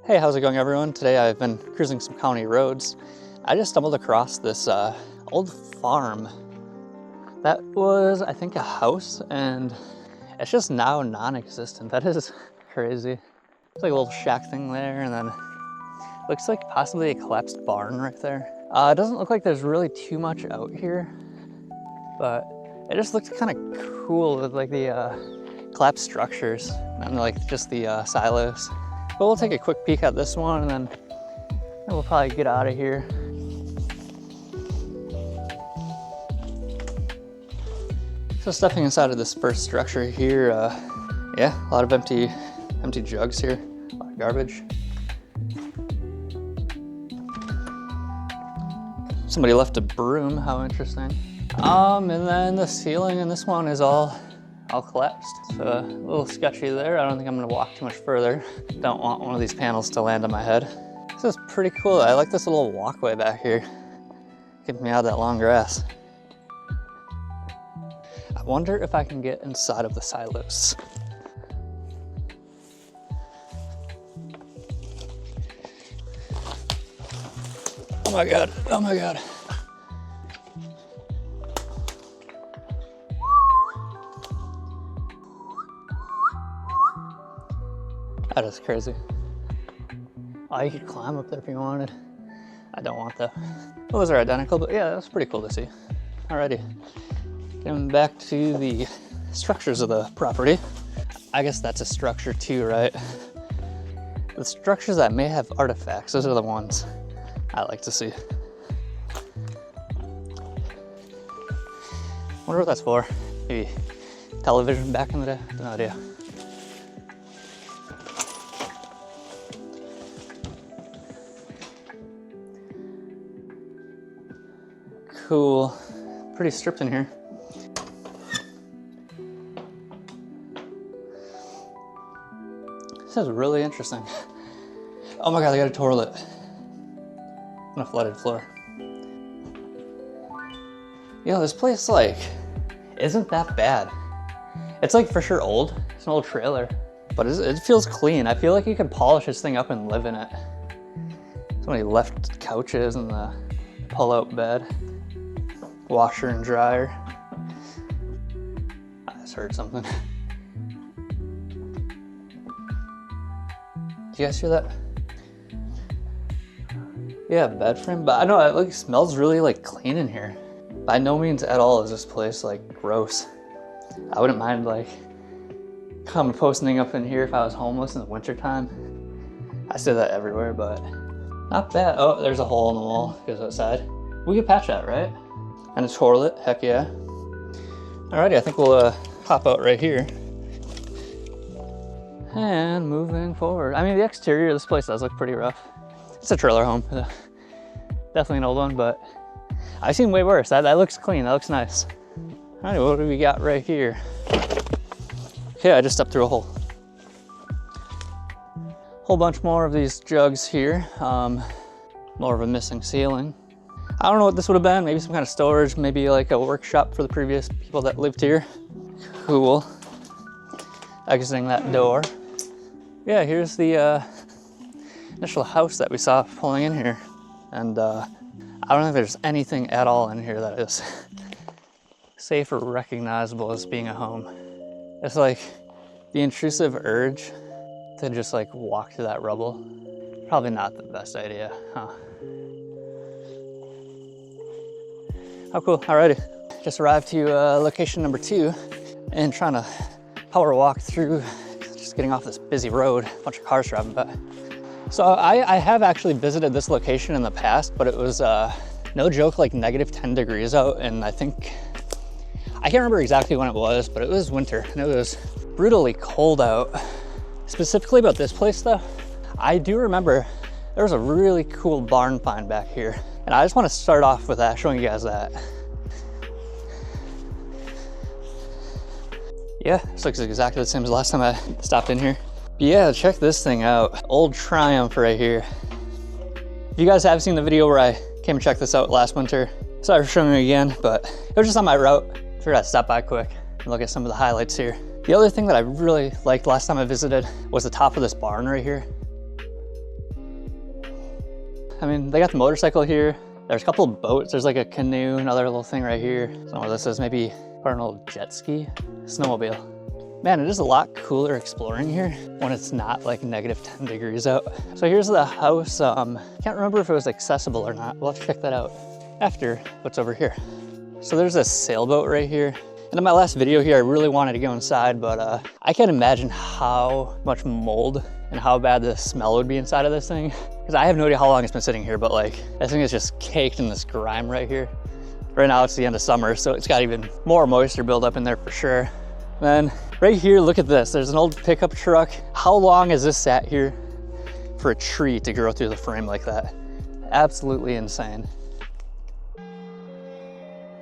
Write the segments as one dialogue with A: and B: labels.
A: Hey, how's it going, everyone? Today I've been cruising some county roads. I just stumbled across this old farm. That was, I think, a house, and it's just now non-existent. That is crazy. It's like a little shack thing there, and then looks like possibly a collapsed barn right there. It doesn't look like there's really too much out here, but it just looks kind of cool with like the collapsed structures and like just the silos. But we'll take a quick peek at this one, and then we'll probably get out of here. So stepping inside of this first structure here, yeah, a lot of empty jugs here, a lot of garbage. Somebody left a broom, how interesting. And then the ceiling in this one is all collapsed. So a little sketchy there. I don't think I'm gonna walk too much further. Don't want one of these panels to land on my head. This is pretty cool. I like this little walkway back here. Getting me out of that long grass. I wonder if I can get inside of the silos. Oh my God, oh my God. That is crazy. Oh, you could climb up there if you wanted. I don't want that. Well, those are identical, but yeah, that's pretty cool to see. Alrighty, getting back to the structures of the property. I guess that's a structure too, right? The structures that may have artifacts, those are the ones I like to see. Wonder what that's for. Maybe television back in the day? No idea. Cool. Pretty stripped in here. This is really interesting. Oh my God, I got a toilet on a flooded floor. You know, this place, like, isn't that bad. It's like for sure old. It's an old trailer, but it feels clean. I feel like you could polish this thing up and live in it. So many left couches and the pull-out bed. Washer and dryer. I just heard something. Do you guys hear that? Yeah, bed frame, but I know it like smells really like clean in here. By no means at all is this place like gross. I wouldn't mind like composting up in here if I was homeless in the wintertime. I say that everywhere, but not bad. Oh, there's a hole in the wall, goes outside. We could patch that, right? And a toilet, heck yeah. Alrighty, I think we'll hop out right here. And moving forward. I mean, the exterior of this place does look pretty rough. It's a trailer home, definitely an old one, but I've seen way worse. That looks clean, that looks nice. Alrighty, what do we got right here? Okay, I just stepped through a hole. Whole bunch more of these jugs here. More of a missing ceiling. I don't know what this would have been, maybe some kind of storage, maybe like a workshop for the previous people that lived here. Cool. Exiting that door. Yeah, here's the initial house that we saw pulling in here. And I don't think there's anything at all in here that is safe or recognizable as being a home. It's like the intrusive urge to just like walk through that rubble. Probably not the best idea, huh? Oh, cool, alrighty. Just arrived to location number 2 and trying to power walk through, just getting off this busy road, a bunch of cars driving by. So I have actually visited this location in the past, but it was, no joke, like -10 degrees out, and I can't remember exactly when it was, but it was winter, and it was brutally cold out. Specifically about this place though, I do remember there was a really cool barn find back here. And I just want to start off with that, showing you guys that. Yeah, this looks exactly the same as last time I stopped in here. But yeah, check this thing out. Old Triumph right here. If you guys have seen the video where I came and checked this out last winter, sorry for showing you again, but it was just on my route. Figured I'd stop by quick and look at some of the highlights here. The other thing that I really liked last time I visited was the top of this barn right here. I mean, they got the motorcycle here. There's a couple of boats. There's like a canoe, another little thing right here. I don't know what this is, maybe part of an old jet ski, snowmobile. Man, it is a lot cooler exploring here when it's not like -10 degrees out. So here's the house. Can't remember if it was accessible or not. We'll have to check that out after what's over here. So there's a sailboat right here. And in my last video here, I really wanted to go inside, but I can't imagine how much mold and how bad the smell would be inside of this thing. Because I have no idea how long it's been sitting here, but like, this thing is just caked in this grime right here. Right now it's the end of summer, so it's got even more moisture build up in there for sure. Then right here, look at this. There's an old pickup truck. How long has this sat here for a tree to grow through the frame like that? Absolutely insane.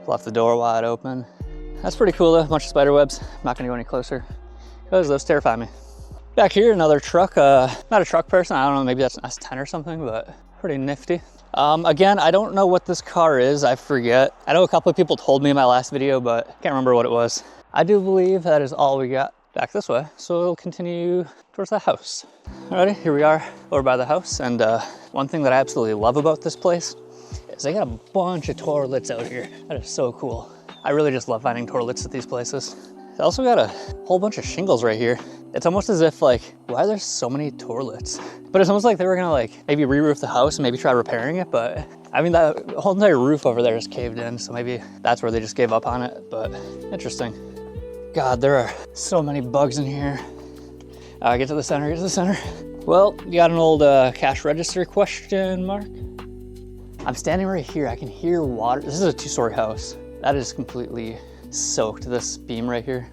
A: Left the door wide open. That's pretty cool though, a bunch of spider webs. I'm not gonna go any closer because those terrify me. Back here, another truck. Not a truck person, I don't know, maybe that's an S10 or something, but pretty nifty. Again, I don't know what this car is, I forget. I know a couple of people told me in my last video, but I can't remember what it was. I do believe that is all we got back this way, so we'll continue towards the house. Alrighty, here we are over by the house, and one thing that I absolutely love about this place is they got a bunch of toilets out here. That is so cool. I really just love finding toilets at these places. They also got a whole bunch of shingles right here. It's almost as if like, why are there so many toilets? But it's almost like they were gonna like maybe re-roof the house and maybe try repairing it, but I mean, that whole entire roof over there is caved in, so maybe that's where they just gave up on it, but interesting. God, there are so many bugs in here. Get to the center, get to the center. Well, you got an old cash register question mark? I'm standing right here, I can hear water. This is a 2-story house. That is completely soaked, this beam right here.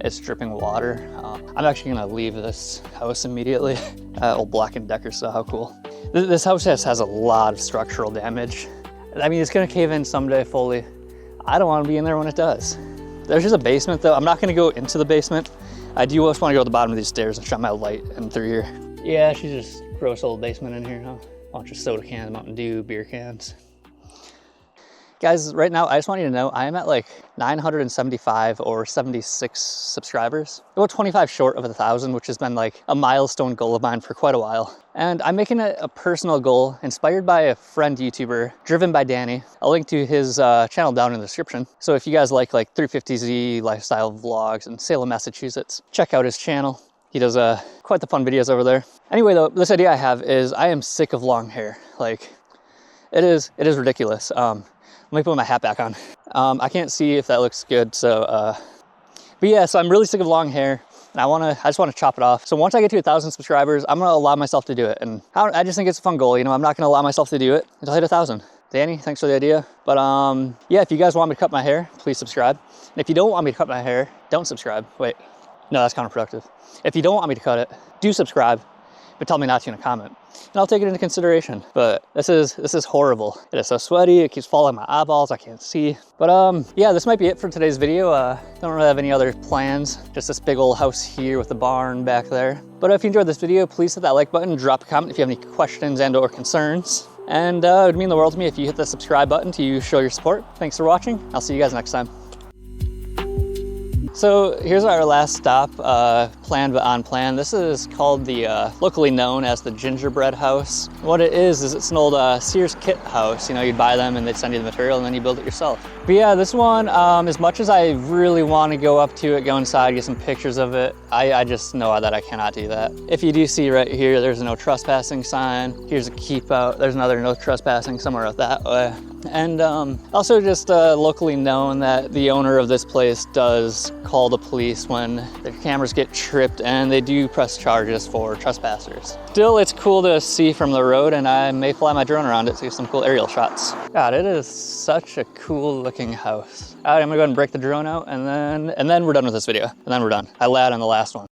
A: It's dripping water. I'm actually gonna leave this house immediately. Old Black & Decker style, how cool. This house has a lot of structural damage. I mean, it's gonna cave in someday fully. I don't wanna be in there when it does. There's just a basement though. I'm not gonna go into the basement. I do just wanna go to the bottom of these stairs and shine my light in through here. Yeah, she's just gross old basement in here, huh? Bunch of soda cans, Mountain Dew, beer cans. Guys, right now, I just want you to know, I am at like 975 or 76 subscribers. About 25 short of 1,000, which has been like a milestone goal of mine for quite a while. And I'm making it a personal goal inspired by a friend YouTuber, DrivenByDanny. I'll link to his channel down in the description. So if you guys like 350Z lifestyle vlogs in Salem, Massachusetts, check out his channel. He does quite the fun videos over there. Anyway though, this idea I have is I am sick of long hair. Like, it is ridiculous. Let me put my hat back on. I can't see if that looks good, so, but yeah, so I'm really sick of long hair, and I just wanna chop it off. So once I get to 1,000 subscribers, I'm gonna allow myself to do it, and I just think it's a fun goal, you know, I'm not gonna allow myself to do it until I hit 1,000. Danny, thanks for the idea. But yeah, if you guys want me to cut my hair, please subscribe. And if you don't want me to cut my hair, don't subscribe. Wait, no, that's counterproductive. If you don't want me to cut it, do subscribe, but tell me not to in a comment, and I'll take it into consideration. But this is horrible. It is so sweaty, it keeps falling my eyeballs, I can't see. But yeah, this might be it for today's video. Don't really have any other plans, just this big old house here with the barn back there. But if you enjoyed this video, please hit that like button, drop a comment if you have any questions and or concerns. And it would mean the world to me if you hit the subscribe button to show your support. Thanks for watching, I'll see you guys next time. So here's our last stop, planned but unplanned. This is called the, locally known as the gingerbread house. What it is it's an old Sears kit house. You know, you'd buy them and they'd send you the material and then you build it yourself. But yeah, this one, as much as I really want to go up to it, go inside, get some pictures of it, I just know that I cannot do that. If you do see right here, there's a no trespassing sign. Here's a keep out. There's another no trespassing somewhere out that way. And also just locally known that the owner of this place does call the police when their cameras get tripped, and they do press charges for trespassers. Still, it's cool to see from the road, and I may fly my drone around it to get some cool aerial shots. God, it is such a cool looking house. All right, I'm gonna go ahead and break the drone out, and then we're done with this video, and then we're done. I lied on the last one.